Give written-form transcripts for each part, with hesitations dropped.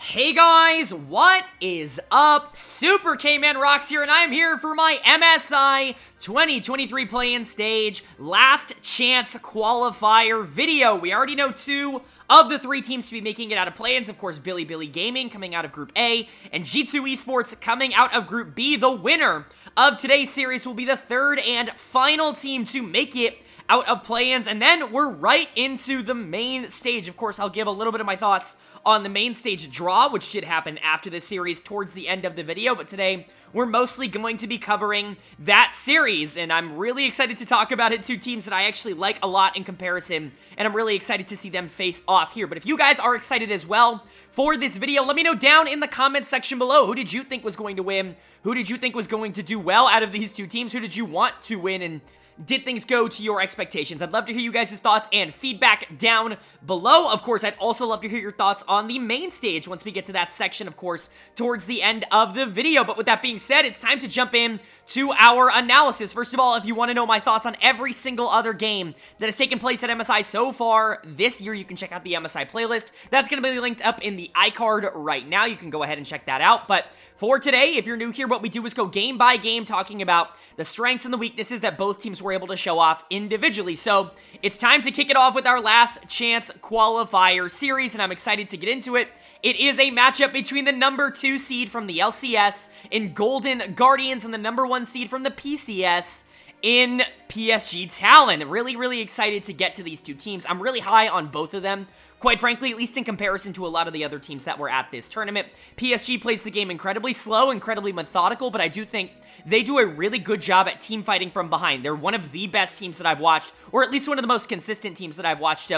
Hey guys, what is up? SuperKmanrocks here, and I'm here for my MSI 2023 play-in stage last chance qualifier video. We already know 2 of the 3 teams to be making it out of play-ins. Of course, Billy Gaming coming out of Group A, and G2 Esports coming out of Group B. The winner of today's series will be the 3rd and final team to make it out of play-ins, and then we're right into the main stage. Of course, I'll give a little bit of my thoughts on the main stage draw, which should happen after this series towards the end of the video, but today we're mostly going to be covering that series, and I'm really excited to talk about it. 2 teams that I actually like a lot in comparison, and I'm really excited to see them face off here. But if you guys are excited as well for this video, let me know down in the comment section below. Who did you think was going to win? Who did you think was going to do well out of these 2 teams? Who did you want to win, and did things go to your expectations? I'd love to hear you guys' thoughts and feedback down below. Of course, I'd also love to hear your thoughts on the main stage once we get to that section, of course, towards the end of the video. But with that being said, it's time to jump in to our analysis. First of all, if you want to know my thoughts on every single other game that has taken place at MSI so far this year, you can check out the MSI playlist. That's going to be linked up in the iCard right now. You can go ahead and check that out. But for today, if you're new here, what we do is go game by game talking about the strengths and the weaknesses that both teams were able to show off individually. So it's time to kick it off with our last chance qualifier series, and I'm excited to get into it. It is a matchup between the number 2 seed from the LCS in Golden Guardians and the number 1 seed from the PCS in PSG Talon. Really excited to get to these 2 teams. I'm really high on both of them, quite frankly, at least in comparison to a lot of the other teams that were at this tournament. PSG plays the game incredibly slow, incredibly methodical, but I do think they do a really good job at team fighting from behind. They're one of the best teams that I've watched, or at least one of the most consistent teams that I've watched,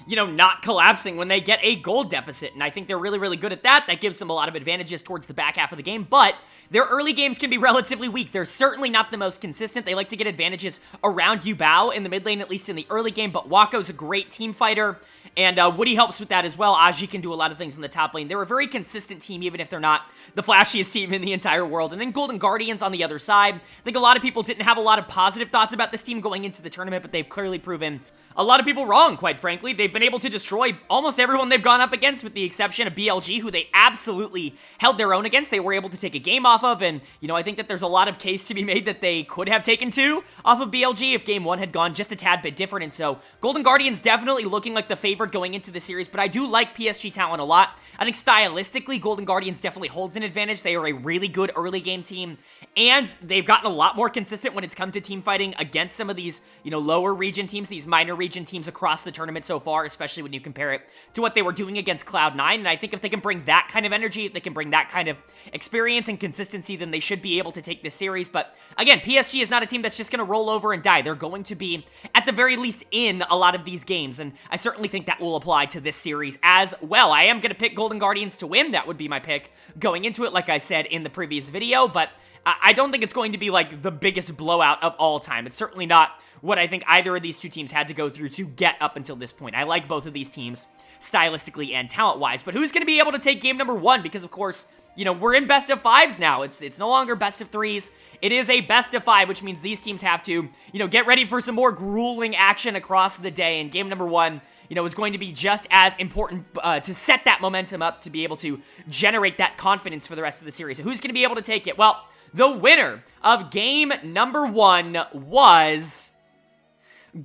not collapsing when they get a gold deficit, and I think they're really good at that. That gives them a lot of advantages towards the back half of the game, but their early games can be relatively weak. They're certainly not the most consistent. They like to get advantages around Yubao in the mid lane, at least in the early game, but Wako's a great team fighter, and Woody helps with that as well. Aji can do a lot of things in the top lane. They're a very consistent team, even if they're not the flashiest team in the entire world. And then Golden Guardians on the other side. I think a lot of people didn't have a lot of positive thoughts about this team going into the tournament, but they've clearly proven a lot of people wrong, quite frankly. They've been able to destroy almost everyone they've gone up against, with the exception of BLG, who they absolutely held their own against. They were able to take a game off of, and, I think that there's a lot of case to be made that they could have taken 2 off of BLG if game 1 had gone just a tad bit different, and so Golden Guardians definitely looking like the favorite going into the series, but I do like PSG Talon a lot. I think stylistically, Golden Guardians definitely holds an advantage. They are a really good early game team, and they've gotten a lot more consistent when it's come to team fighting against some of these, lower region teams, these minor region teams across the tournament so far, especially when you compare it to what they were doing against Cloud9, and I think if they can bring that kind of energy, if they can bring that kind of experience and consistency, then they should be able to take this series. But again, PSG is not a team that's just going to roll over and die. They're going to be, at the very least, in a lot of these games, and I certainly think that will apply to this series as well. I am going to pick Golden Guardians to win. That would be my pick going into it, like I said in the previous video, but I don't think it's going to be like the biggest blowout of all time. It's certainly not what I think either of these 2 teams had to go through to get up until this point. I like both of these teams stylistically and talent-wise, but who's going to be able to take game number 1? Because, of course, we're in best of 5s now. It's no longer best of 3s. It is a best of 5, which means these teams have to, get ready for some more grueling action across the day, and game number 1 is going to be just as important to set that momentum up to be able to generate that confidence for the rest of the series. So who's going to be able to take it? Well, the winner of game number 1 was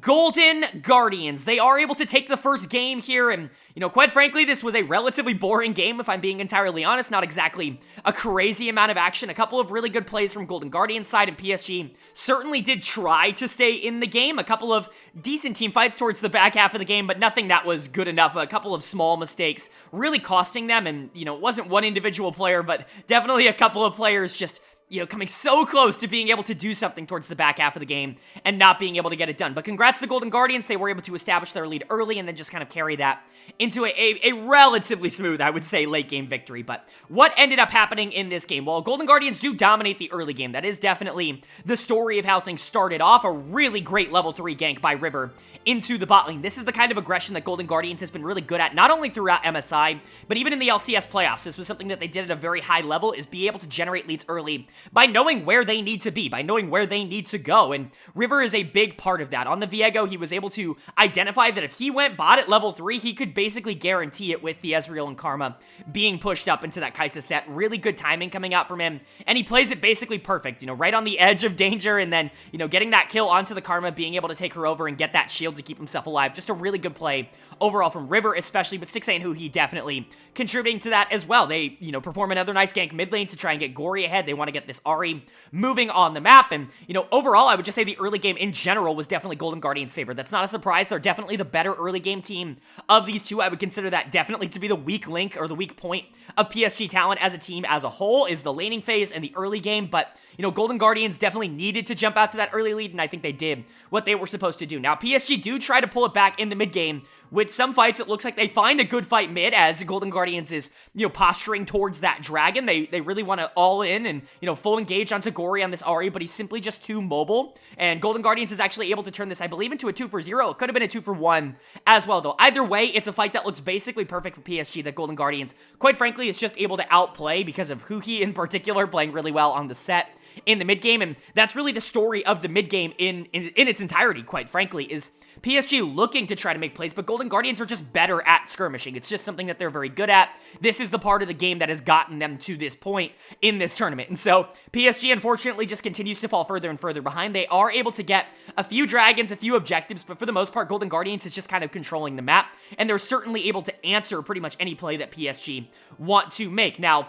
Golden Guardians. They are able to take the first game here, and, quite frankly, this was a relatively boring game, if I'm being entirely honest. Not exactly a crazy amount of action. A couple of really good plays from Golden Guardians' side, and PSG certainly did try to stay in the game. A couple of decent team fights towards the back half of the game, but nothing that was good enough. A couple of small mistakes really costing them, and, it wasn't one individual player, but definitely a couple of players just coming so close to being able to do something towards the back half of the game and not being able to get it done. But congrats to Golden Guardians. They were able to establish their lead early and then just kind of carry that into a relatively smooth, I would say, late game victory. But what ended up happening in this game? Well, Golden Guardians do dominate the early game. That is definitely the story of how things started off. A really great level 3 gank by River into the bot lane. This is the kind of aggression that Golden Guardians has been really good at, not only throughout MSI, but even in the LCS playoffs. This was something that they did at a very high level, is be able to generate leads early by knowing where they need to be, by knowing where they need to go, and River is a big part of that. On the Viego, he was able to identify that if he went bot at level 3, he could basically guarantee it with the Ezreal and Karma being pushed up into that Kai'Sa set. Really good timing coming out from him, and he plays it basically perfect, right on the edge of danger, and then, getting that kill onto the Karma, being able to take her over and get that shield to keep himself alive. Just a really good play overall from River, especially, but 6A and Huhi definitely contributing to that as well. They, perform another nice gank mid lane to try and get Gory ahead. They want to get this Ahri moving on the map, and, overall, I would just say the early game in general was definitely Golden Guardians' favor. That's not a surprise. They're definitely the better early game team of these two. I would consider that definitely to be the weak link or the weak point of PSG Talon as a team as a whole is the laning phase and the early game, but Golden Guardians definitely needed to jump out to that early lead, and I think they did what they were supposed to do. Now, PSG do try to pull it back in the mid game. With some fights, it looks like they find a good fight mid as Golden Guardians is, posturing towards that dragon. They really want to all in and, full engage onto Gory on this Ahri, but he's simply just too mobile. And Golden Guardians is actually able to turn this, I believe, into a 2-for-0. It could have been a 2-for-1 as well, though. Either way, it's a fight that looks basically perfect for PSG that Golden Guardians, quite frankly, is just able to outplay because of Huhi in particular playing really well on the set in the mid game, and that's really the story of the mid game in its entirety, quite frankly, is PSG looking to try to make plays, but Golden Guardians are just better at skirmishing. It's just something that they're very good at. This is the part of the game that has gotten them to this point in this tournament, and so PSG unfortunately just continues to fall further and further behind. They are able to get a few dragons, a few objectives, but for the most part, Golden Guardians is just kind of controlling the map, and they're certainly able to answer pretty much any play that PSG want to make. Now,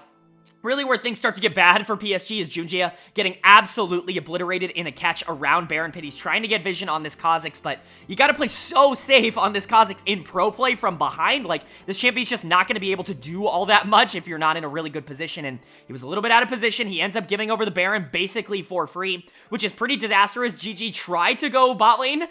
really where things start to get bad for PSG is Junjia getting absolutely obliterated in a catch around Baron Pit. He's trying to get vision on this Kha'Zix, but you gotta play so safe on this Kha'Zix in pro play from behind. Like, this champion's just not gonna be able to do all that much if you're not in a really good position, and he was a little bit out of position. He ends up giving over the Baron basically for free, which is pretty disastrous. GG tried to go bot lane.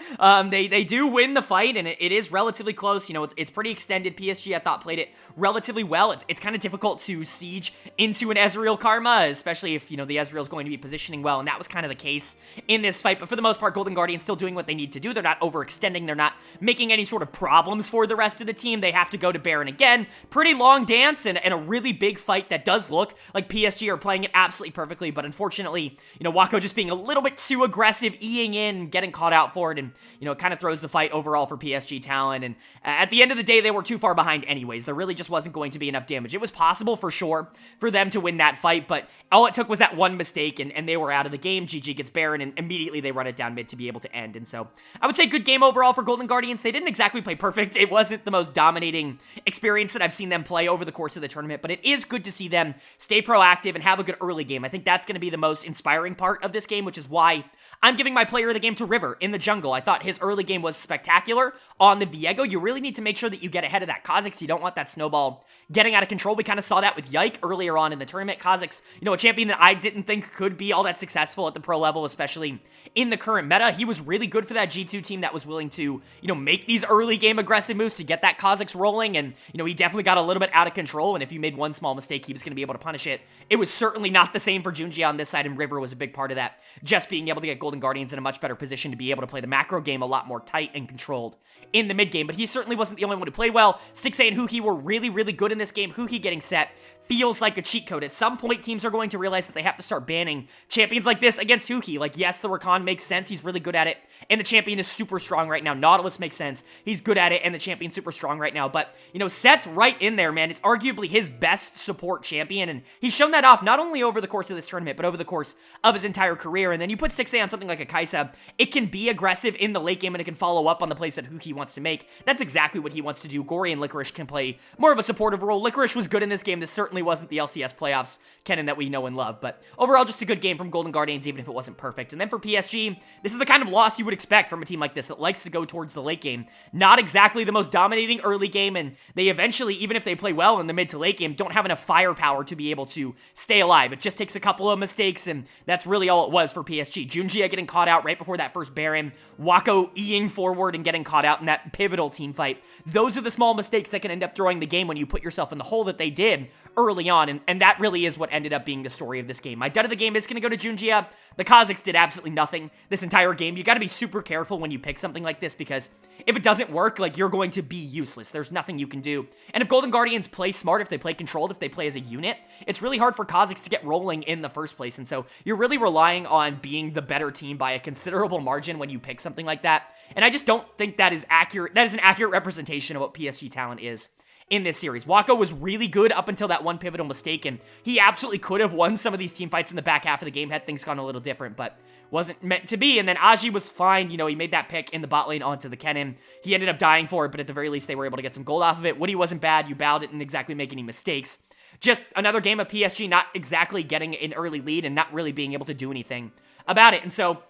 They do win the fight, and it is relatively close. It's pretty extended. PSG, I thought, played it relatively well. It's kind of difficult to siege into an Ezreal Karma, especially if, the Ezreal's going to be positioning well, and that was kind of the case in this fight, but for the most part, Golden Guardians still doing what they need to do. They're not overextending. They're not making any sort of problems for the rest of the team. They have to go to Baron again. Pretty long dance and a really big fight that does look like PSG are playing it absolutely perfectly, but unfortunately, Wako just being a little bit too aggressive, eing in, getting caught out for it, and, it kind of throws the fight overall for PSG Talon, and at the end of the day, they were too far behind anyways. There really just wasn't going to be enough damage. It was possible for sure for them to win that fight, but all it took was that one mistake, and they were out of the game. GG gets Baron, and immediately they run it down mid to be able to end, and so I would say good game overall for Golden Guardians. They didn't exactly play perfect. It wasn't the most dominating experience that I've seen them play over the course of the tournament, but it is good to see them stay proactive and have a good early game. I think that's going to be the most inspiring part of this game, which is why I'm giving my player of the game to River in the jungle. I thought his early game was spectacular on the Viego. You really need to make sure that you get ahead of that Kha'Zix. You don't want that snowball getting out of control. We kind of saw that with Yike earlier on in the tournament. Kha'Zix, a champion that I didn't think could be all that successful at the pro level, especially in the current meta. He was really good for that G2 team that was willing to, make these early game aggressive moves to get that Kha'Zix rolling, and, he definitely got a little bit out of control, and if you made one small mistake, he was going to be able to punish it. It was certainly not the same for Junjia on this side, and River was a big part of that, just being able to get Golden Guardians in a much better position to be able to play the macro game a lot more tight and controlled in the mid game, but he certainly wasn't the only one who played well. 6A and Huhi were really, really good in this game. Huhi getting set feels like a cheat code. At some point, teams are going to realize that they have to start banning champions like this against Huhi. Like, yes, the Rakan makes sense. He's really good at it, and the champion is super strong right now. Nautilus makes sense. He's good at it, and the champion's super strong right now. But, Set's right in there, man. It's arguably his best support champion, and he's shown that off not only over the course of this tournament, but over the course of his entire career. And then you put 6A on something like a Kai'Sa, it can be aggressive in the late game, and it can follow up on the plays that Huhi wants to make. That's exactly what he wants to do. Gory and Licorice can play more of a supportive role. Licorice was good in this game. This certainly wasn't the LCS playoffs Kennen that we know and love, but overall just a good game from Golden Guardians, even if it wasn't perfect. And then for PSG, this is the kind of loss you would expect from a team like this that likes to go towards the late game. Not exactly the most dominating early game, and they eventually, even if they play well in the mid to late game, don't have enough firepower to be able to stay alive. It just takes a couple of mistakes, and that's really all it was for PSG. Junjia getting caught out right before that first Baron, Wako eing forward and getting caught out in that pivotal team fight. Those are the small mistakes that can end up throwing the game when you put yourself in the hole that they did early on, and that really is what ended up being the story of this game. My dud of the game is going to go to Junjia. The Kha'Zix did absolutely nothing this entire game. You got to be super careful when you pick something like this, because if it doesn't work, like, you're going to be useless. There's nothing you can do. And if Golden Guardians play smart, if they play controlled, if they play as a unit, it's really hard for Kha'Zix to get rolling in the first place. And so you're really relying on being the better team by a considerable margin when you pick something like that. And I just don't think that is accurate. That is an accurate representation of what PSG Talon is in this series. Wako was really good up until that one pivotal mistake, and he absolutely could have won some of these team fights in the back half of the game had things gone a little different, but wasn't meant to be. And then Aji was fine. You know, he made that pick in the bot lane onto the Kennen. He ended up dying for it, but at the very least, they were able to get some gold off of it. Woody wasn't bad. Yubao didn't exactly make any mistakes. Just another game of PSG not exactly getting an early lead and not really being able to do anything about it. And so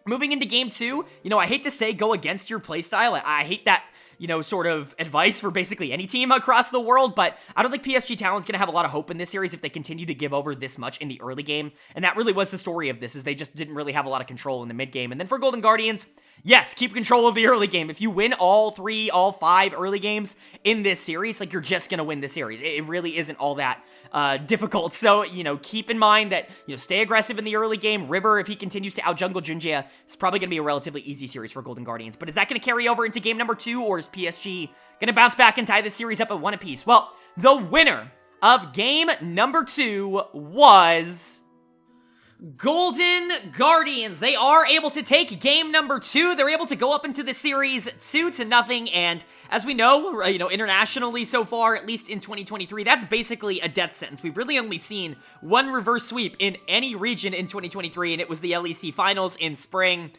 moving into game 2, you know, I hate to say go against your playstyle. I hate that, you know, sort of advice for basically any team across the world, but I don't think PSG Talon's going to have a lot of hope in this series if they continue to give over this much in the early game, and that really was the story of this, is they just didn't really have a lot of control in the mid game. And then for Golden Guardians, yes, keep control of the early game. If you win all 5 early games in this series, like, you're just going to win the series. It really isn't all that difficult. So, you know, keep in mind that, you know, stay aggressive in the early game. River, if he continues to out-jungle Junjie, it's probably going to be a relatively easy series for Golden Guardians. But is that going to carry over into game number 2, or is PSG going to bounce back and tie this series up at 1 apiece? Well, the winner of game number 2 was Golden Guardians. They are able to take game number 2. They're able to go up into the series 2-0, and as we know, you know, internationally so far, at least in 2023, that's basically a death sentence. We've really only seen one reverse sweep in any region in 2023, and it was the LEC Finals in spring.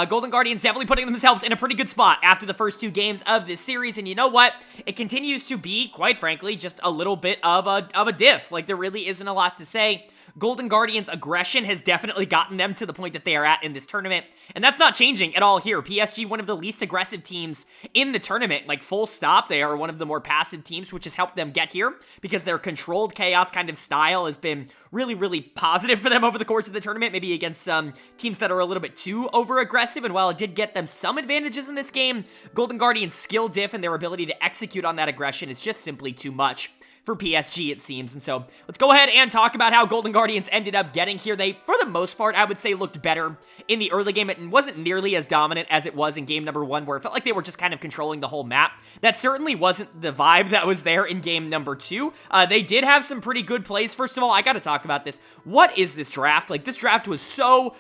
Golden Guardians definitely putting themselves in a pretty good spot after the first 2 games of this series, and you know what? It continues to be, quite frankly, just a little bit of a diff. Like, there really isn't a lot to say. Golden Guardians' aggression has definitely gotten them to the point that they are at in this tournament, and that's not changing at all here. PSG, one of the least aggressive teams in the tournament, like, full stop. They are one of the more passive teams, which has helped them get here, because their controlled chaos kind of style has been really, really positive for them over the course of the tournament, maybe against some teams that are a little bit too over-aggressive, and while it did get them some advantages in this game, Golden Guardians' skill diff and their ability to execute on that aggression is just simply too much for PSG, it seems. And so let's go ahead and talk about how Golden Guardians ended up getting here. They, for the most part, I would say looked better in the early game. It wasn't nearly as dominant as it was in game number 1, where it felt like they were just kind of controlling the whole map. That certainly wasn't the vibe that was there in game number 2. They did have some pretty good plays. First of all, I gotta talk about this. What is this draft? Like, this draft was so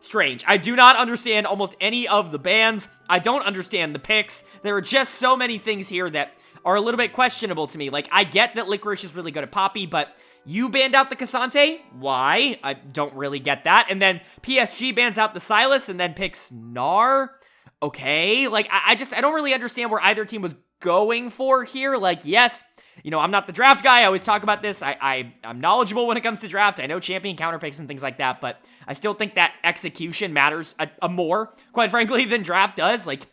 strange. I do not understand almost any of the bans. I don't understand the picks. There are just so many things here that are a little bit questionable to me. Like, I get that Licorice is really good at Poppy, but you banned out the Cassante? Why? I don't really get that. And then PSG bans out the Sylas and then picks Gnar? Okay, like, I don't really understand where either team was going for here. Like, yes, you know, I'm not the draft guy. I always talk about this. I'm knowledgeable when it comes to draft. I know champion counter picks and things like that, but I still think that execution matters a more, quite frankly, than draft does. Like,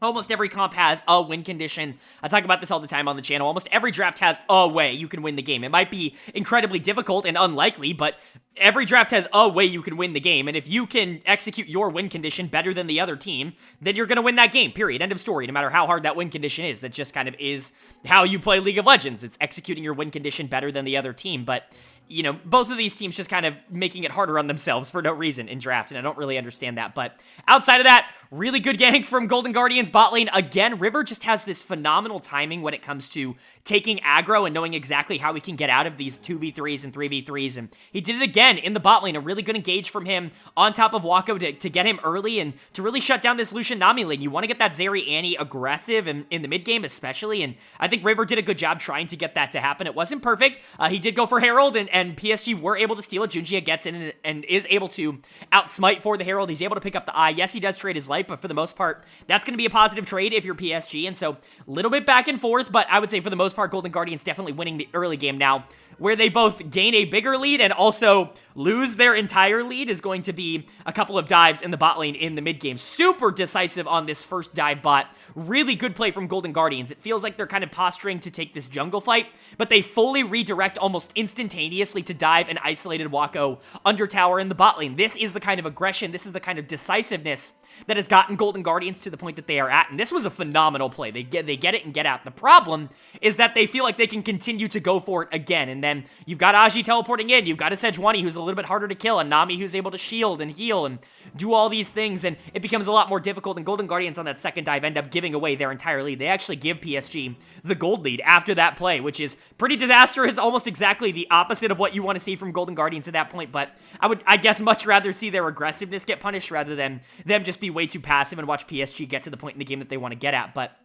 almost every comp has a win condition. I talk about this all the time on the channel. Almost every draft has a way you can win the game. It might be incredibly difficult and unlikely, but every draft has a way you can win the game. And if you can execute your win condition better than the other team, then you're going to win that game, period. End of story. No matter how hard that win condition is, that just kind of is how you play League of Legends. It's executing your win condition better than the other team. But, you know, both of these teams just kind of making it harder on themselves for no reason in draft, and I don't really understand that. But outside of that, really good gank from Golden Guardians bot lane. Again, River just has this phenomenal timing when it comes to taking aggro and knowing exactly how he can get out of these 2v3s and 3v3s, and he did it again in the bot lane. A really good engage from him on top of Wako to get him early and to really shut down this Lucian Nami lane. You want to get that Zeri Annie aggressive in the mid game especially, and I think River did a good job trying to get that to happen. It wasn't perfect. He did go for Herald, and PSG were able to steal it. Junjie gets in and is able to outsmite for the Herald. He's able to pick up the eye. Yes, he does trade his life, but for the most part, that's going to be a positive trade if you're PSG, and so a little bit back and forth, but I would say for the most part, Golden Guardians definitely winning the early game now. Where they both gain a bigger lead and also lose their entire lead is going to be a couple of dives in the bot lane in the mid game. Super decisive on this first dive bot. Really good play from Golden Guardians. It feels like they're kind of posturing to take this jungle fight, but they fully redirect almost instantaneously to dive an isolated Wako under tower in the bot lane. This is the kind of aggression, this is the kind of decisiveness that has gotten Golden Guardians to the point that they are at, and this was a phenomenal play. They get it and get out. The problem is that they feel like they can continue to go for it again, and then you've got Aji teleporting in, you've got a Sejuani who's a little bit harder to kill, and Nami who's able to shield and heal and do all these things, and it becomes a lot more difficult, and Golden Guardians on that second dive end up giving away their entire lead. They actually give PSG the gold lead after that play, which is pretty disastrous, almost exactly the opposite of what you want to see from Golden Guardians at that point, but I guess, much rather see their aggressiveness get punished rather than them just be way too passive and watch PSG get to the point in the game that they want to get at. But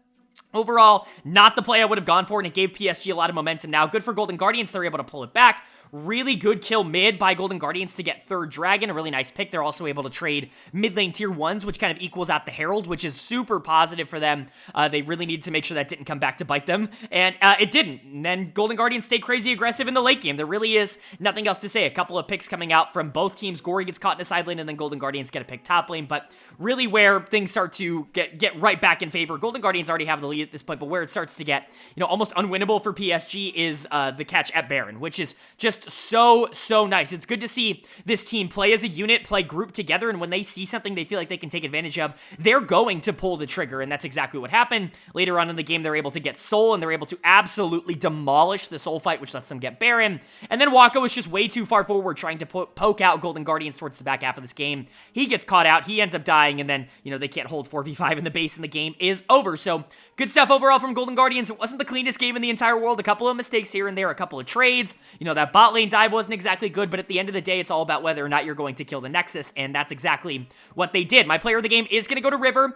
overall, not the play I would have gone for, and it gave PSG a lot of momentum. Now, good for Golden Guardians, they're able to pull it back. Really good kill mid by Golden Guardians to get third Dragon, a really nice pick. They're also able to trade mid lane tier 1s, which kind of equals out the Herald, which is super positive for them. They really needed to make sure that didn't come back to bite them, and it didn't. And then Golden Guardians stay crazy aggressive in the late game. There really is nothing else to say. A couple of picks coming out from both teams. Gory gets caught in a side lane, and then Golden Guardians get a pick top lane, but really where things start to get right back in favor. Golden Guardians already have the lead at this point, but where it starts to get, almost unwinnable for PSG is the catch at Baron, which is just so nice. It's good to see this team play as a unit, play grouped together, and when they see something they feel like they can take advantage of, they're going to pull the trigger, and that's exactly what happened. Later on in the game, they're able to get Soul, and they're able to absolutely demolish the Soul fight, which lets them get Baron, and then Waka was just way too far forward trying to poke out Golden Guardians towards the back half of this game. He gets caught out, he ends up dying, and then, they can't hold 4v5 in the base, and the game is over. So, good stuff overall from Golden Guardians. It wasn't the cleanest game in the entire world. A couple of mistakes here and there, a couple of trades. That bot lane dive wasn't exactly good, but at the end of the day, it's all about whether or not you're going to kill the Nexus, and that's exactly what they did. My player of the game is going to go to River.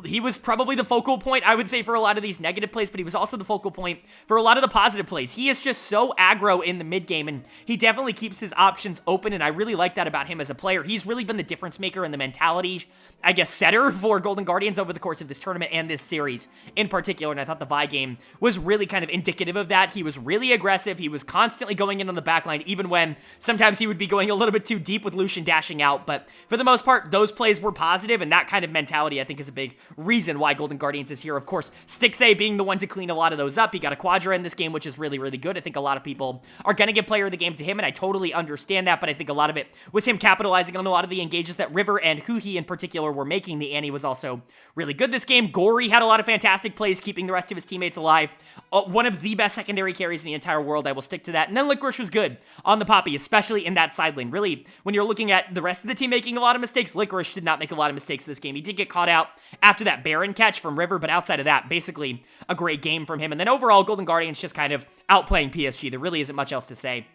He was probably the focal point, I would say, for a lot of these negative plays, but he was also the focal point for a lot of the positive plays. He is just so aggro in the mid game, and he definitely keeps his options open, and I really like that about him as a player. He's really been the difference maker and the mentality, I guess, setter for Golden Guardians over the course of this tournament and this series in particular, and I thought the Vi game was really kind of indicative of that. He was really aggressive. He was constantly going in on the backline, even when sometimes he would be going a little bit too deep with Lucian dashing out, but for the most part, those plays were positive, and that kind of mentality, I think, is a big reason why Golden Guardians is here. Of course, Stixxay being the one to clean a lot of those up. He got a Quadra in this game, which is really good. I think a lot of people are going to give player of the game to him, and I totally understand that, but I think a lot of it was him capitalizing on a lot of the engages that River and Huhi in particular were making. The Annie was also really good this game. Gory had a lot of fantastic plays, keeping the rest of his teammates alive. One of the best secondary carries in the entire world. I will stick to that. And then Licorice was good on the Poppy, especially in that side lane. Really, when you're looking at the rest of the team making a lot of mistakes, Licorice did not make a lot of mistakes this game. He did get caught out after that Baron catch from River, but outside of that, basically a great game from him. And then overall, Golden Guardians just kind of outplaying PSG. There really isn't much else to say.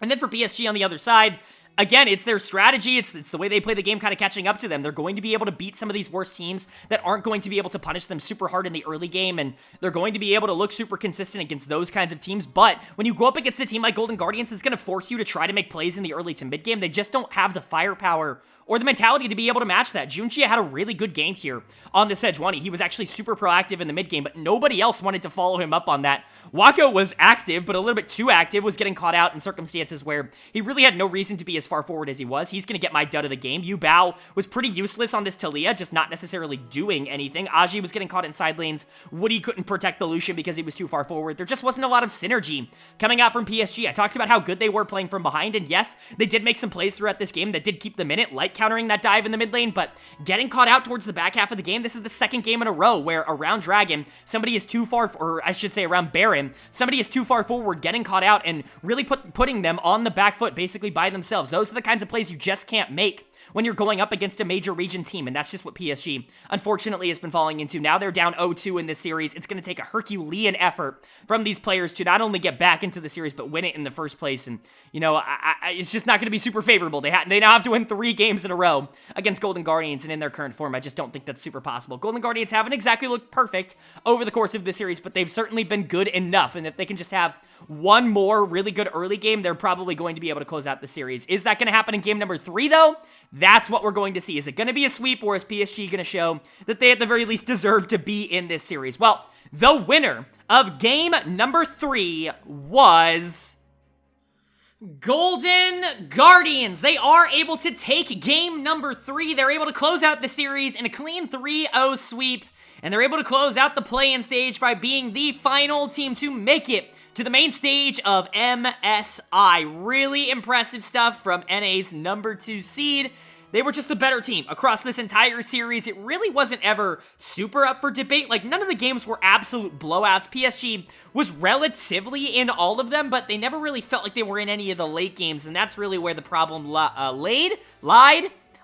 And then for PSG on the other side, again, it's their strategy. It's the way they play the game kind of catching up to them. They're going to be able to beat some of these worst teams that aren't going to be able to punish them super hard in the early game, and they're going to be able to look super consistent against those kinds of teams. But when you go up against a team like Golden Guardians, it's going to force you to try to make plays in the early to mid game. They just don't have the firepower or the mentality to be able to match that. Junjie had a really good game here on the Sejuani. He was actually super proactive in the mid game, but nobody else wanted to follow him up on that. Waka was active, but a little bit too active, was getting caught out in circumstances where he really had no reason to be as far forward as he was. He's going to get my dud of the game. Yu Bao was pretty useless on this Taliyah, just not necessarily doing anything. Aji was getting caught in side lanes. Woody couldn't protect the Lucian because he was too far forward. There just wasn't a lot of synergy coming out from PSG. I talked about how good they were playing from behind, and yes, they did make some plays throughout this game that did keep them in it, like countering that dive in the mid lane, but getting caught out towards the back half of the game, this is the second game in a row where around Dragon, somebody is too far, or I should say around Baron, somebody is too far forward, getting caught out, and really putting them on the back foot, basically by themselves. Those are the kinds of plays you just can't make when you're going up against a major region team, and that's just what PSG, unfortunately, has been falling into. Now they're down 0-2 in this series. It's going to take a Herculean effort from these players to not only get back into the series, but win it in the first place, and, it's just not going to be super favorable. They now have to win 3 games in a row against Golden Guardians, and in their current form, I just don't think that's super possible. Golden Guardians haven't exactly looked perfect over the course of this series, but they've certainly been good enough, and if they can just have one more really good early game, they're probably going to be able to close out the series. Is that going to happen in game number 3, though? That's what we're going to see. Is it going to be a sweep, or is PSG going to show that they at the very least deserve to be in this series? Well, the winner of game number 3 was Golden Guardians. They are able to take game number 3. They're able to close out the series in a clean 3-0 sweep, and they're able to close out the play-in stage by being the final team to make it to the main stage of MSI. Really impressive stuff from NA's number 2 seed. they were just the better team across this entire series. It really wasn't ever super up for debate. Like, none of the games were absolute blowouts. PSG was relatively in all of them, but they never really felt like they were in any of the late games, and that's really where the problem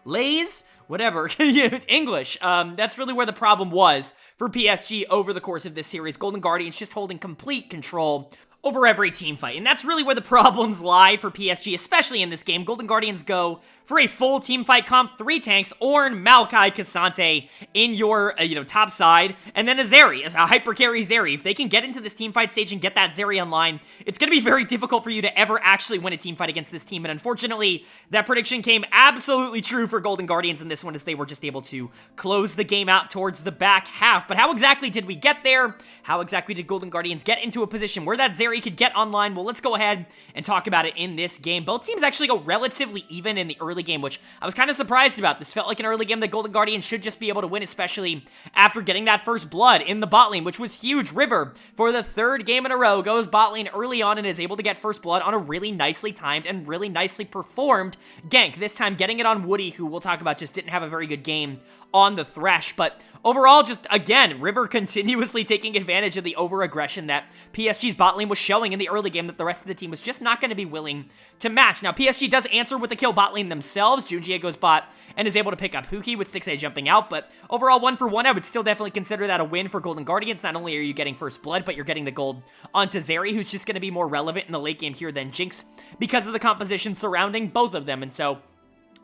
lays, whatever, English. That's really where the problem was for PSG over the course of this series. Golden Guardians just holding complete control over every team fight, and that's really where the problems lie for PSG, especially in this game. Golden Guardians go for a full team fight comp, 3 tanks, Ornn, Maokai, K'Sante in your, top side, and then a Zeri, a hyper carry Zeri. If they can get into this team fight stage and get that Zeri online, it's going to be very difficult for you to ever actually win a team fight against this team, and unfortunately, that prediction came absolutely true for Golden Guardians in this one, as they were just able to close the game out towards the back half. But how exactly did we get there? How exactly did Golden Guardians get into a position where that Zeri could get online? Well, let's go ahead and talk about it in this game. Both teams actually go relatively even in the early game, which I was kind of surprised about. This felt like an early game that Golden Guardians should just be able to win, especially after getting that first blood in the bot lane, which was huge. River, for the 3rd game in a row, goes bot lane early on and is able to get first blood on a really nicely timed and really nicely performed gank. This time getting it on Woody, who we'll talk about just didn't have a very good game on the Thresh. But overall, just, again, River continuously taking advantage of the over-aggression that PSG's bot lane was showing in the early game that the rest of the team was just not going to be willing to match. Now, PSG does answer with a kill bot lane themselves. Junjie goes bot and is able to pick up Huki with 6A jumping out, but overall, 1-for-1, I would still definitely consider that a win for Golden Guardians. Not only are you getting first blood, but you're getting the gold onto Zeri, who's just going to be more relevant in the late game here than Jinx because of the composition surrounding both of them, and so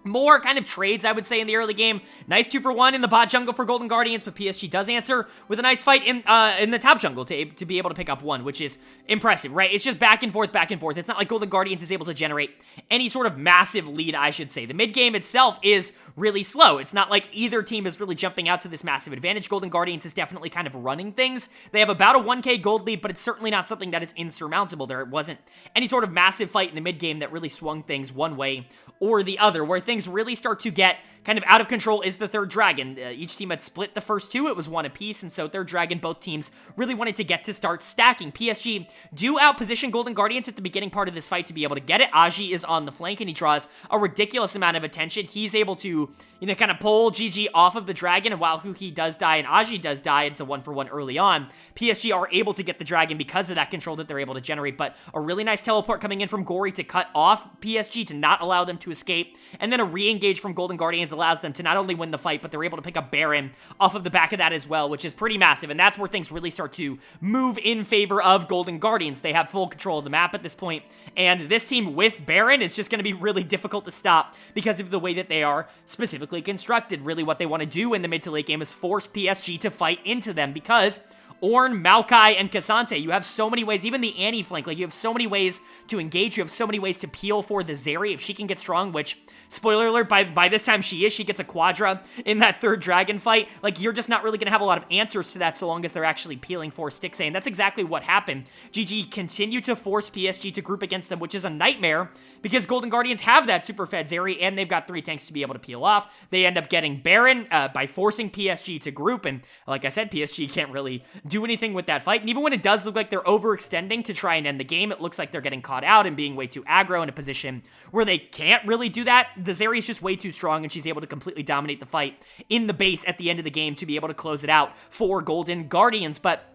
more kind of trades, I would say, in the early game. Nice 2-for-1 in the bot jungle for Golden Guardians, but PSG does answer with a nice fight in the top jungle to be able to pick up 1, which is impressive, right? It's just back and forth, back and forth. It's not like Golden Guardians is able to generate any sort of massive lead, I should say. The mid game itself is really slow. It's not like either team is really jumping out to this massive advantage. Golden Guardians is definitely kind of running things. They have about a 1k gold lead, but it's certainly not something that is insurmountable. There wasn't any sort of massive fight in the mid game that really swung things one way or the other. Where things really start to get kind of out of control is the 3rd dragon. Each team had split the first 2. It was 1 apiece, and so 3rd dragon, both teams really wanted to get to start stacking. PSG do outposition Golden Guardians at the beginning part of this fight to be able to get it. Aji is on the flank, and he draws a ridiculous amount of attention. He's able to, kind of pull GG off of the dragon, and while Huki does die and Aji does die, it's a 1-for-1 early on. PSG are able to get the dragon because of that control that they're able to generate, but a really nice teleport coming in from Gory to cut off PSG, to not allow them to escape, and then a re-engage from Golden Guardians allows them to not only win the fight, but they're able to pick up Baron off of the back of that as well, which is pretty massive, and that's where things really start to move in favor of Golden Guardians. They have full control of the map at this point, and this team with Baron is just going to be really difficult to stop because of the way that they are specifically constructed. Really what they want to do in the mid to late game is force PSG to fight into them, because Ornn, Maokai, and K'Sante, you have so many ways, even the Annie flank, like, you have so many ways to engage, you have so many ways to peel for the Zeri if she can get strong, which, spoiler alert, by this time she gets a Quadra in that 3rd dragon fight. Like, you're just not really going to have a lot of answers to that so long as they're actually peeling for Stixay, and that's exactly what happened. GG continued to force PSG to group against them, which is a nightmare, because Golden Guardians have that super fed Zeri, and they've got 3 tanks to be able to peel off. They end up getting Baron by forcing PSG to group, and like I said, PSG can't really do anything with that fight, and even when it does look like they're overextending to try and end the game, it looks like they're getting caught out and being way too aggro in a position where they can't really do that. The Zeri is just way too strong, and she's able to completely dominate the fight in the base at the end of the game to be able to close it out for Golden Guardians. But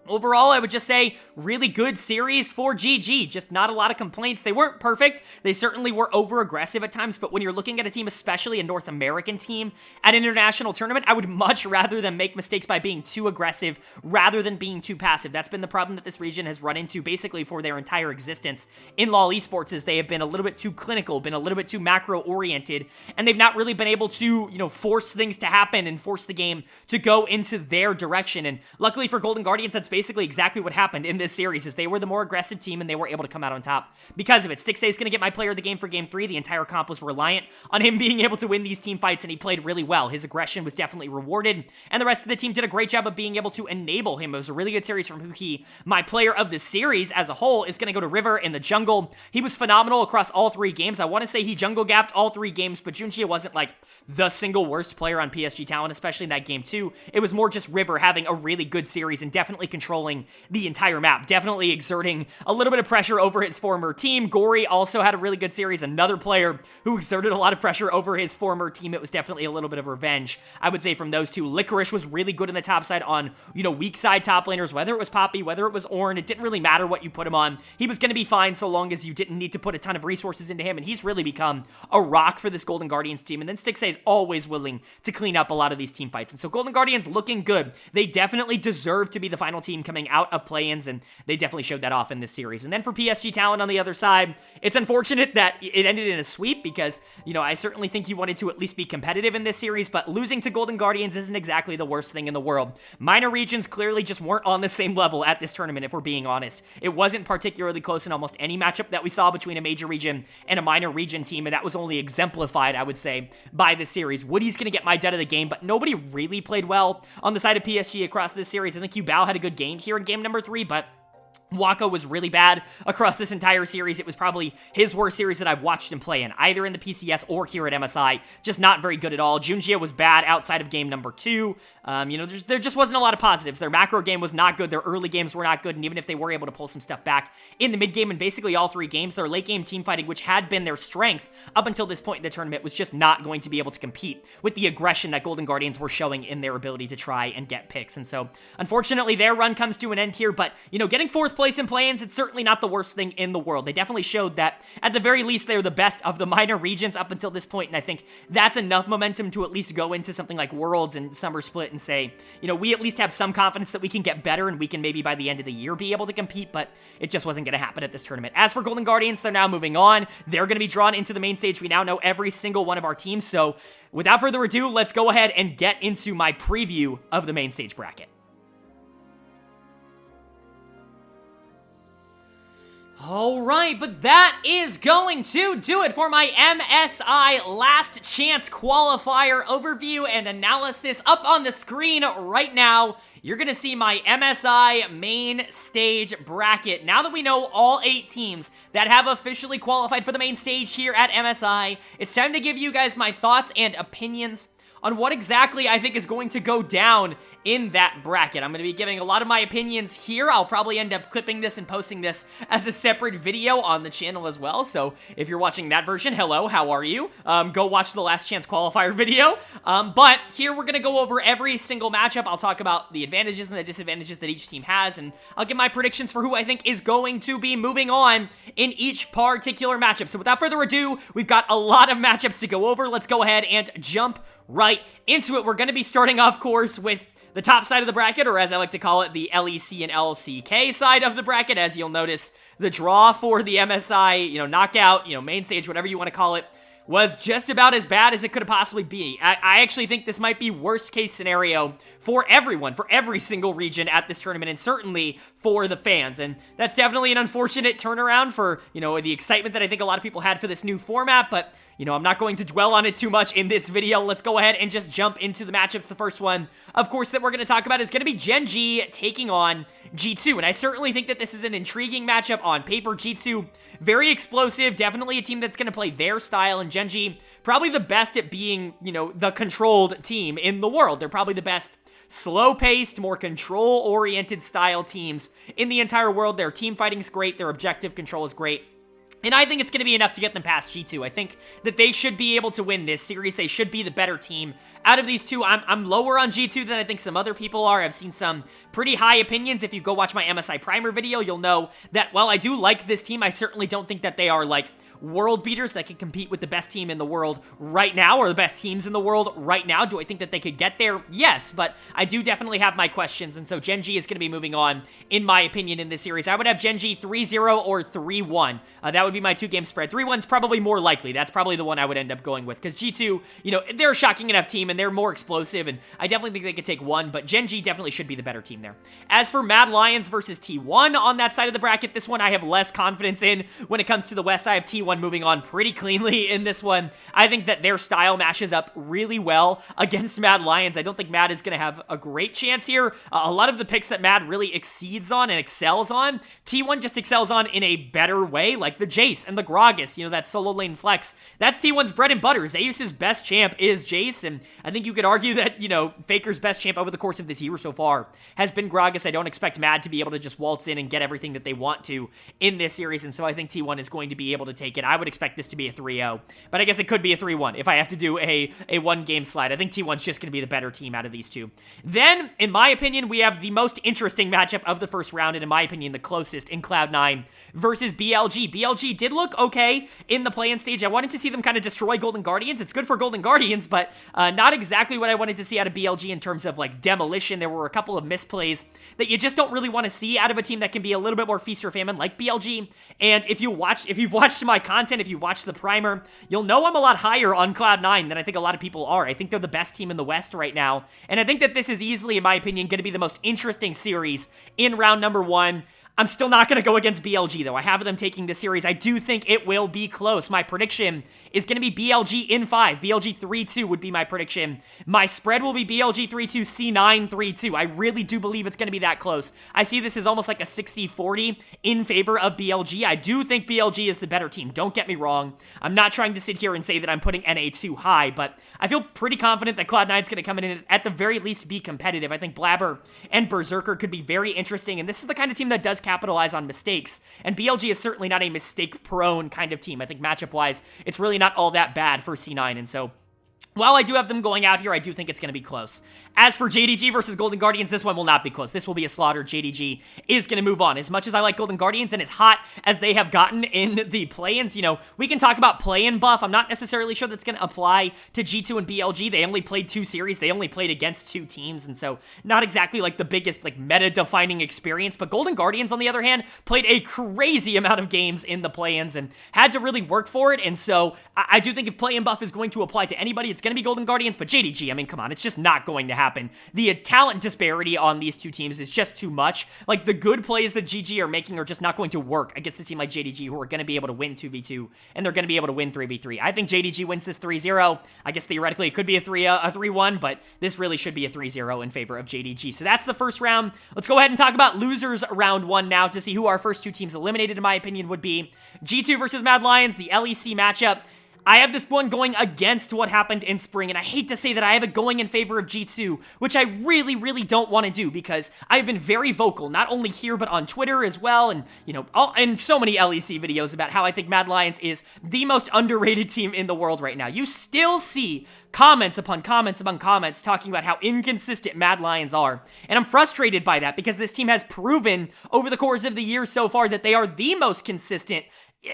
overall, I would just say really good series for GG. Just not a lot of complaints. They weren't perfect. They certainly were over-aggressive at times, but when you're looking at a team, especially a North American team, at an international tournament, I would much rather them make mistakes by being too aggressive rather than being too passive. That's been the problem that this region has run into basically for their entire existence in LoL esports, is they have been a little bit too clinical, been a little bit too macro-oriented, and they've not really been able to, force things to happen and force the game to go into their direction. And luckily for Golden Guardians, that's basically exactly what happened in this series, is they were the more aggressive team and they were able to come out on top because of it. Stixay is going to get my player of the game for game 3. The entire comp was reliant on him being able to win these team fights, and he played really well. His aggression was definitely rewarded, and the rest of the team did a great job of being able to enable him. It was a really good series from Huki. My player of the series as a whole is going to go to River in the jungle. He was phenomenal across all 3 games. I want to say he jungle gapped all 3 games, but Junjie wasn't like the single worst player on PSG Talon, especially in that game 2. It was more just River having a really good series and definitely contributing controlling the entire map, definitely exerting a little bit of pressure over his former team. Gory also had a really good series, another player who exerted a lot of pressure over his former team. It was definitely a little bit of revenge, I would say, from those two. Licorice was really good in the top side on, weak side top laners, whether it was Poppy, whether it was Ornn. It didn't really matter what you put him on. He was going to be fine so long as you didn't need to put a ton of resources into him, and he's really become a rock for this Golden Guardians team. And then Stixxay is always willing to clean up a lot of these team fights. And so Golden Guardians looking good. They definitely deserve to be the final team coming out of play-ins, and they definitely showed that off in this series. And then for PSG Talon on the other side, it's unfortunate that it ended in a sweep because, I certainly think you wanted to at least be competitive in this series, but losing to Golden Guardians isn't exactly the worst thing in the world. Minor regions clearly just weren't on the same level at this tournament, if we're being honest. It wasn't particularly close in almost any matchup that we saw between a major region and a minor region team, and that was only exemplified, I would say, by this series. Woody's going to get my dead of the game, but nobody really played well on the side of PSG across this series. I think Yubao had a good game here in game number 3, but Waka was really bad across this entire series. It was probably his worst series that I've watched him play in, either in the PCS or here at MSI. Just not very good at all. Junjie was bad outside of game number 2. There just wasn't a lot of positives. Their macro game was not good. Their early games were not good. And even if they were able to pull some stuff back in the mid game and basically all 3 games, their late game team fighting, which had been their strength up until this point in the tournament, was just not going to be able to compete with the aggression that Golden Guardians were showing in their ability to try and get picks. And so, unfortunately, their run comes to an end here. But, getting 4th place in play-ins, it's certainly not the worst thing in the world. They definitely showed that, at the very least, they're the best of the minor regions up until this point, and I think that's enough momentum to at least go into something like Worlds and Summer Split and say, we at least have some confidence that we can get better and we can maybe by the end of the year be able to compete, but it just wasn't going to happen at this tournament. As for Golden Guardians, they're now moving on. They're going to be drawn into the main stage. We now know every single one of our teams, so without further ado, let's go ahead and get into my preview of the main stage bracket. Alright, but that is going to do it for my MSI Last Chance Qualifier overview and analysis. Up on the screen right now, you're going to see my MSI main stage bracket. Now that we know all 8 teams that have officially qualified for the main stage here at MSI, it's time to give you guys my thoughts and opinions on what exactly I think is going to go down in that bracket. I'm going to be giving a lot of my opinions here. I'll probably end up clipping this and posting this as a separate video on the channel as well. So if you're watching that version, hello, how are you? Go watch the Last Chance Qualifier video. But here we're going to go over every single matchup. I'll talk about the advantages and the disadvantages that each team has, and I'll give my predictions for who I think is going to be moving on in each particular matchup. So without further ado, we've got a lot of matchups to go over. Let's go ahead and jump right into it. We're going to be starting off course with the top side of the bracket, or as I like to call it, the LEC and LCK side of the bracket. As you'll notice, the draw for the MSI, knockout, main stage, whatever you want to call it, was just about as bad as it could possibly be. I actually think this might be worst case scenario for everyone, for every single region at this tournament, and certainly for the fans. And that's definitely an unfortunate turnaround for, the excitement that I think a lot of people had for this new format, but I'm not going to dwell on it too much in this video. Let's go ahead and just jump into the matchups. The first one, of course, that we're going to talk about is going to be Gen G taking on G2. And I certainly think that this is an intriguing matchup on paper. G2, very explosive, definitely a team that's going to play their style. And Gen G, probably the best at being, the controlled team in the world. They're probably the best slow-paced, more control-oriented style teams in the entire world. Their team fighting's great. Their objective control is great. And I think it's going to be enough to get them past G2. I think that they should be able to win this series. They should be the better team. Out of these two, I'm lower on G2 than I think some other people are. I've seen some pretty high opinions. If you go watch my MSI Primer video, you'll know that while I do like this team, I certainly don't think that they are, world beaters that can compete with the best team in the world right now, or the best teams in the world right now. Do I think that they could get there? Yes, but I do definitely have my questions, and so Gen G is going to be moving on, in my opinion, in this series. I would have Gen G 3-0 or 3-1. That would be my 2-game spread. 3-1's probably more likely. That's probably the one I would end up going with, because G2, they're a shocking enough team, and they're more explosive, and I definitely think they could take 1, but Gen G definitely should be the better team there. As for Mad Lions versus T1 on that side of the bracket, this one I have less confidence in when it comes to the West. I have T1 T1 moving on pretty cleanly in this one. I think that their style matches up really well against Mad Lions. I don't think Mad is going to have a great chance here. A lot of the picks that Mad really exceeds on and excels on, T1 just excels on in a better way, like the Jace and the Gragas, that solo lane flex. That's T1's bread and butter. Zeus's best champ is Jace, and I think you could argue that, Faker's best champ over the course of this year so far has been Gragas. I don't expect Mad to be able to just waltz in and get everything that they want to in this series, and so I think T1 is going to be able to take it. I would expect this to be a 3-0, but I guess it could be a 3-1 if I have to do a one-game slide. I think T1's just going to be the better team out of these two. Then, in my opinion, we have the most interesting matchup of the first round, and in my opinion, the closest in Cloud9 versus BLG. BLG did look okay in the play-in stage. I wanted to see them kind of destroy Golden Guardians. It's good for Golden Guardians, but not exactly what I wanted to see out of BLG in terms of like demolition. There were a couple of misplays that you just don't really want to see out of a team that can be a little bit more feast or famine like BLG. And if you've watched my content, if you've watched the primer, you'll know I'm a lot higher on Cloud9 than I think a lot of people are. I think they're the best team in the West right now, and I think that this is easily, in my opinion, going to be the most interesting series in round number 1. I'm still not going to go against BLG, though. I have them taking this series. I do think it will be close. My prediction is going to be BLG in 5. BLG 3-2 would be my prediction. My spread will be BLG 3-2, C9 3-2. I really do believe it's going to be that close. I see this as almost like a 60-40 in favor of BLG. I do think BLG is the better team. Don't get me wrong. I'm not trying to sit here and say that I'm putting NA too high, but I feel pretty confident that Cloud9 is going to come in and at the very least be competitive. I think Blabber and Berserker could be very interesting, and this is the kind of team that does capitalize on mistakes, and BLG is certainly not a mistake-prone kind of team. I think matchup-wise, it's really not all that bad for C9, and so while I do have them going out here, I do think it's going to be close. As for JDG versus Golden Guardians, this one will not be close. This will be a slaughter. JDG is going to move on. As much as I like Golden Guardians and as hot as they have gotten in the play-ins, we can talk about play-in buff. I'm not necessarily sure that's going to apply to G2 and BLG. They only played 2 series. They only played against 2 teams, and so not exactly like the biggest meta-defining experience. But Golden Guardians, on the other hand, played a crazy amount of games in the play-ins and had to really work for it, and so I do think if play-in buff is going to apply to anybody, it's going to be Golden Guardians, but JDG, I mean, come on, it's just not going to happen. The talent disparity on these two teams is just too much. Like, the good plays that GG are making are just not going to work against a team like JDG, who are going to be able to win 2v2, and they're going to be able to win 3v3. I think JDG wins this 3-0. I guess theoretically it could be a 3-1, but this really should be a 3-0 in favor of JDG. So that's the first round. Let's go ahead and talk about losers round 1 now to see who our first 2 teams eliminated, in my opinion, would be. G2 versus Mad Lions, the LEC matchup. I have this one going against what happened in spring, and I hate to say that I have it going in favor of G2, which I really, really don't want to do, because I've been very vocal, not only here, but on Twitter as well, and, and so many LEC videos about how I think Mad Lions is the most underrated team in the world right now. You still see comments upon comments upon comments talking about how inconsistent Mad Lions are, and I'm frustrated by that, because this team has proven over the course of the year so far that they are the most consistent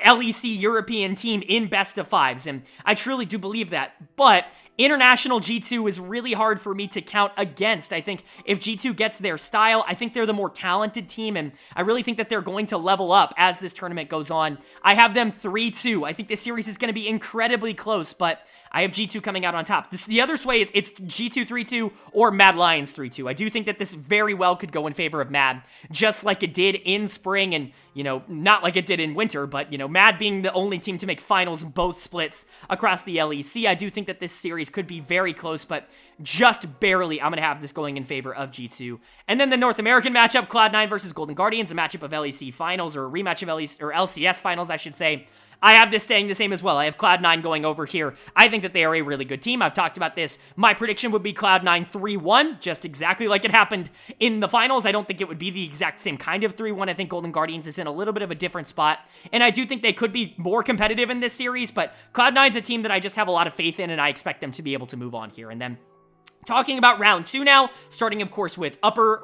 LEC European team in best of 5s, and I truly do believe that, but international G2 is really hard for me to count against. I think if G2 gets their style, I think they're the more talented team, and I really think that they're going to level up as this tournament goes on. I have them 3-2. I think this series is going to be incredibly close, but I have G2 coming out on top. The other way, it's G2 3-2 or Mad Lions 3-2. I do think that this very well could go in favor of Mad, just like it did in spring and, not like it did in winter, but, Mad being the only team to make finals in both splits across the LEC. I do think that this series could be very close, but just barely I'm going to have this going in favor of G2. And then the North American matchup, Cloud9 versus Golden Guardians, a matchup of LEC finals, or a rematch of LCS finals, I should say. I have this staying the same as well. I have Cloud9 going over here. I think that they are a really good team. I've talked about this. My prediction would be Cloud9 3-1, just exactly like it happened in the finals. I don't think it would be the exact same kind of 3-1. I think Golden Guardians is in a little bit of a different spot, and I do think they could be more competitive in this series, but Cloud9's a team that I just have a lot of faith in, and I expect them to be able to move on here. And then talking about round 2 now, starting, of course, with upper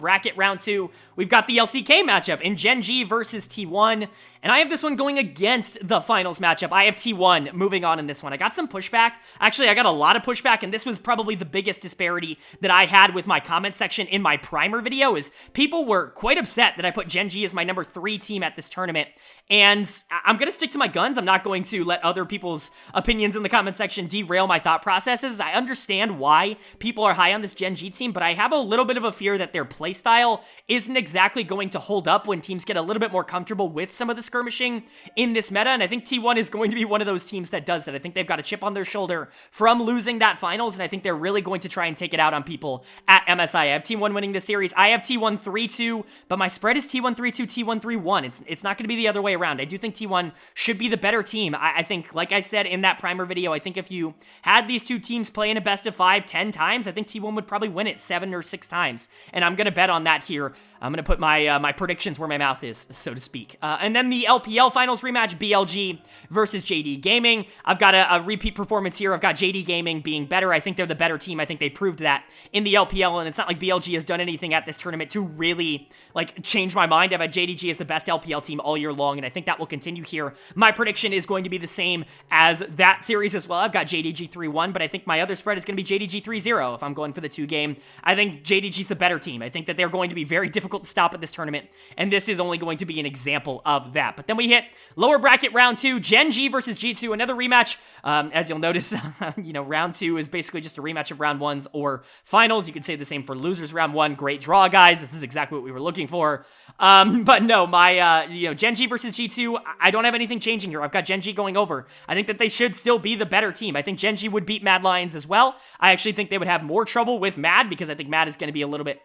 bracket round 2, we've got the LCK matchup in Gen G versus T1, and I have this one going against the finals matchup. I have T1 moving on in this one. I got some pushback. Actually, I got a lot of pushback, and this was probably the biggest disparity that I had with my comment section in my primer video, is people were quite upset that I put Gen G as my number 3 team at this tournament, and I'm going to stick to my guns. I'm not going to let other people's opinions in the comment section derail my thought processes. I understand why why people are high on this Gen G team, but I have a little bit of a fear that their playstyle isn't exactly going to hold up when teams get a little bit more comfortable with some of the skirmishing in this meta, and I think T1 is going to be one of those teams that does that. I think they've got a chip on their shoulder from losing that finals, and I think they're really going to try and take it out on people at MSI. I have T1 winning this series. I have T1 3-2, but my spread is T1 3-2, T1 3-1. It's not going to be the other way around. I do think T1 should be the better team. I think, like I said in that primer video, I think if you had these two teams play in a best of 5 10 times, I think T1 would probably win it 7 or 6 times, and I'm going to bet on that here. I'm going to put my my predictions where my mouth is, so to speak. And then the LPL Finals rematch, BLG versus JD Gaming. I've got a repeat performance here. I've got JD Gaming being better. I think they're the better team. I think they proved that in the LPL, and it's not like BLG has done anything at this tournament to really, like, change my mind. I've had JDG as the best LPL team all year long, and I think that will continue here. My prediction is going to be the same as that series as well. I've got JDG 3-1, but I think my other spread is going to be JDG 3-0 if I'm going for the 2-game. I think JDG's the better team. I think that they're going to be very difficult to stop at this tournament, and this is only going to be an example of that. But then we hit lower bracket round 2, Gen G versus G2, another rematch. As you'll notice, round 2 is basically just a rematch of round 1s or finals. You could say the same for losers round 1. Great draw, guys. This is exactly what we were looking for. But no, my Gen G versus G2, I don't have anything changing here. I've got Gen G going over. I think that they should still be the better team. I think Gen G would beat Mad Lions as well. I actually think they would have more trouble with Mad because I think Mad is going to be a little bit,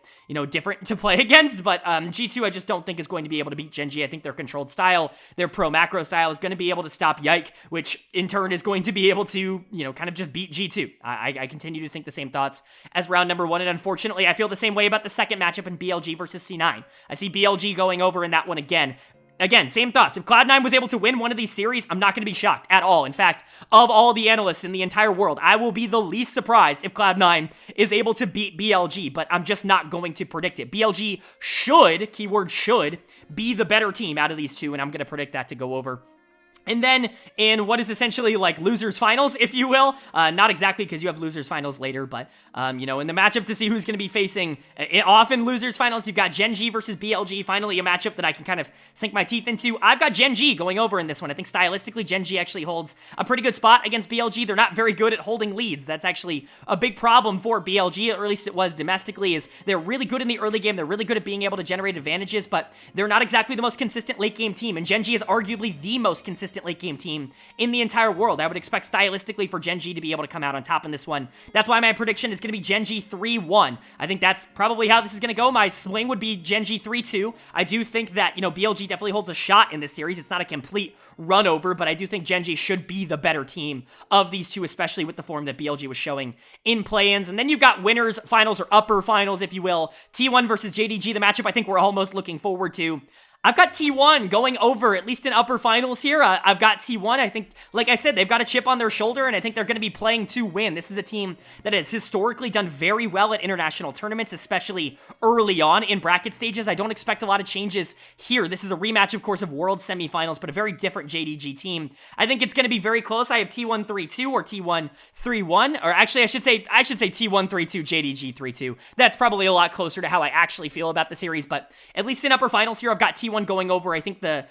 different to play against. But G2, I just don't think is going to be able to beat Gen G. I think their controlled style, their pro macro style is going to be able to stop Yike, which in turn is going to be able to, kind of just beat G2. I continue to think the same thoughts as round number 1. And unfortunately, I feel the same way about the second matchup in BLG versus C9. I see BLG going over in that one again. Again, same thoughts. If Cloud9 was able to win one of these series, I'm not going to be shocked at all. In fact, of all the analysts in the entire world, I will be the least surprised if Cloud9 is able to beat BLG, but I'm just not going to predict it. BLG should, keyword should, be the better team out of these two, and I'm going to predict that to go over. And then in what is essentially like losers finals, if you will, not exactly because you have losers finals later, but, in the matchup to see who's going to be facing off in losers finals, you've got Gen G versus BLG, finally a matchup that I can kind of sink my teeth into. I've got Gen G going over in this one. I think stylistically, Gen G actually holds a pretty good spot against BLG. They're not very good at holding leads. That's actually a big problem for BLG, or at least it was domestically, is they're really good in the early game. They're really good at being able to generate advantages, but they're not exactly the most consistent late game team, and Gen G is arguably the most consistent late game team in the entire world. I would expect stylistically for Gen G to be able to come out on top in this one. That's why my prediction is going to be Gen G 3-1. I think that's probably how this is going to go. My swing would be Gen G 3-2. I do think that, BLG definitely holds a shot in this series. It's not a complete run over, but I do think Gen G should be the better team of these two, especially with the form that BLG was showing in play-ins. And then you've got winners finals, or upper finals, if you will. T1 versus JDG, the matchup I think we're almost looking forward to. I've got T1 going over, at least in upper finals here. I've got T1. I think, like I said, they've got a chip on their shoulder, and I think they're going to be playing to win. This is a team that has historically done very well at international tournaments, especially early on in bracket stages. I don't expect a lot of changes here. This is a rematch, of course, of World semifinals, but a very different JDG team. I think it's going to be very close. I have T1 3-2 or T1 3-1, or actually, I should say T1 3-2, JDG 3-2. That's probably a lot closer to how I actually feel about the series, but at least in upper finals here, I've got T1 going over. I think the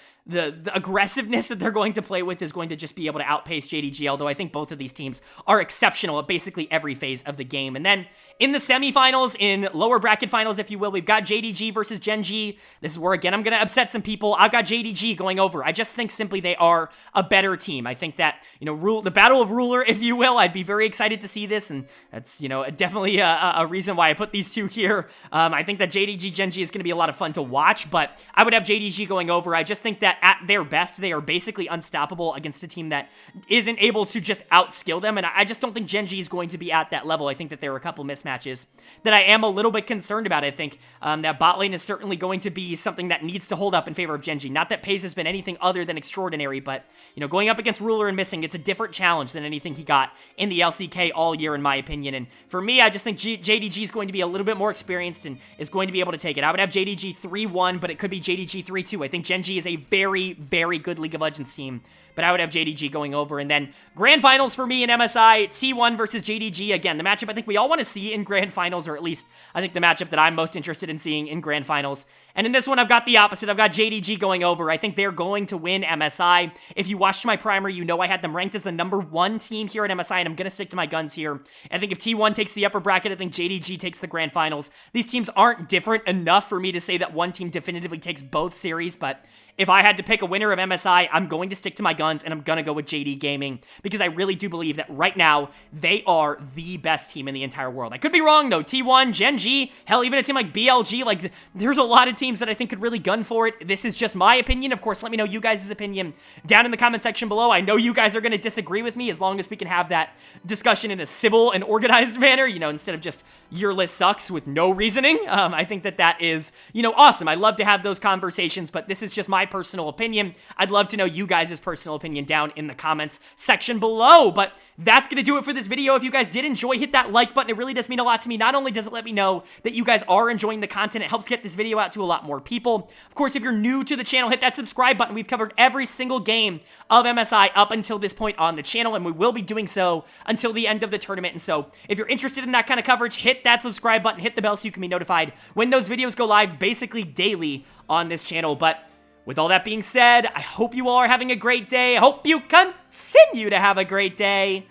aggressiveness that they're going to play with is going to just be able to outpace JDG, although I think both of these teams are exceptional at basically every phase of the game. And then in the semifinals, in lower bracket finals, if you will, we've got JDG versus Gen G. This is where, again, I'm going to upset some people. I've got JDG going over. I just think simply they are a better team. I think that, the battle of ruler, if you will, I'd be very excited to see this, and that's, definitely a reason why I put these two here. I think that JDG Gen G is going to be a lot of fun to watch, but I would have JDG going over. I just think that at their best, they are basically unstoppable against a team that isn't able to just outskill them, and I just don't think Gen G is going to be at that level. I think that there are a couple mismatches that I am a little bit concerned about. I think that bot lane is certainly going to be something that needs to hold up in favor of Gen G. Not that Pace has been anything other than extraordinary, but, going up against Ruler and missing, it's a different challenge than anything he got in the LCK all year, in my opinion. And for me, I just think JDG is going to be a little bit more experienced and is going to be able to take it. I would have JDG 3-1, but it could be JDG 3-2. I think Gen G is a very, very good League of Legends team, but I would have JDG going over. And then Grand Finals for me in MSI, T1 versus JDG. Again, the matchup I think we all want to see in Grand Finals, or at least I think the matchup that I'm most interested in seeing in Grand Finals. And in this one, I've got the opposite. I've got JDG going over. I think they're going to win MSI. If you watched my primer, you know I had them ranked as the #1 team here at MSI, and I'm going to stick to my guns here. I think if T1 takes the upper bracket, I think JDG takes the grand finals. These teams aren't different enough for me to say that one team definitively takes both series, but if I had to pick a winner of MSI, I'm going to stick to my guns, and I'm going to go with JD Gaming, because I really do believe that right now, they are the best team in the entire world. I could be wrong, though. T1, Gen G, hell, even a team like BLG, like, there's a lot of teams that I think could really gun for it. This is just my opinion. Of course, let me know you guys' opinion down in the comment section below. I know you guys are going to disagree with me, as long as we can have that discussion in a civil and organized manner, you know, instead of just your list sucks with no reasoning. I think that is, you know, awesome. I love to have those conversations, but this is just my personal opinion. I'd love to know you guys' personal opinion down in the comments section below, but that's going to do it for this video. If you guys did enjoy, hit that like button. It really does mean a lot to me. Not only does it let me know that you guys are enjoying the content, it helps get this video out to a lot more people. Of course, if you're new to the channel, hit that subscribe button. We've covered every single game of MSI up until this point on the channel, and we will be doing so until the end of the tournament. And so if you're interested in that kind of coverage, hit that subscribe button, hit the bell so you can be notified when those videos go live basically daily on this channel. But with all that being said, I hope you all are having a great day. I hope you continue to have a great day.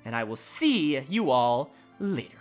And I will see you all later.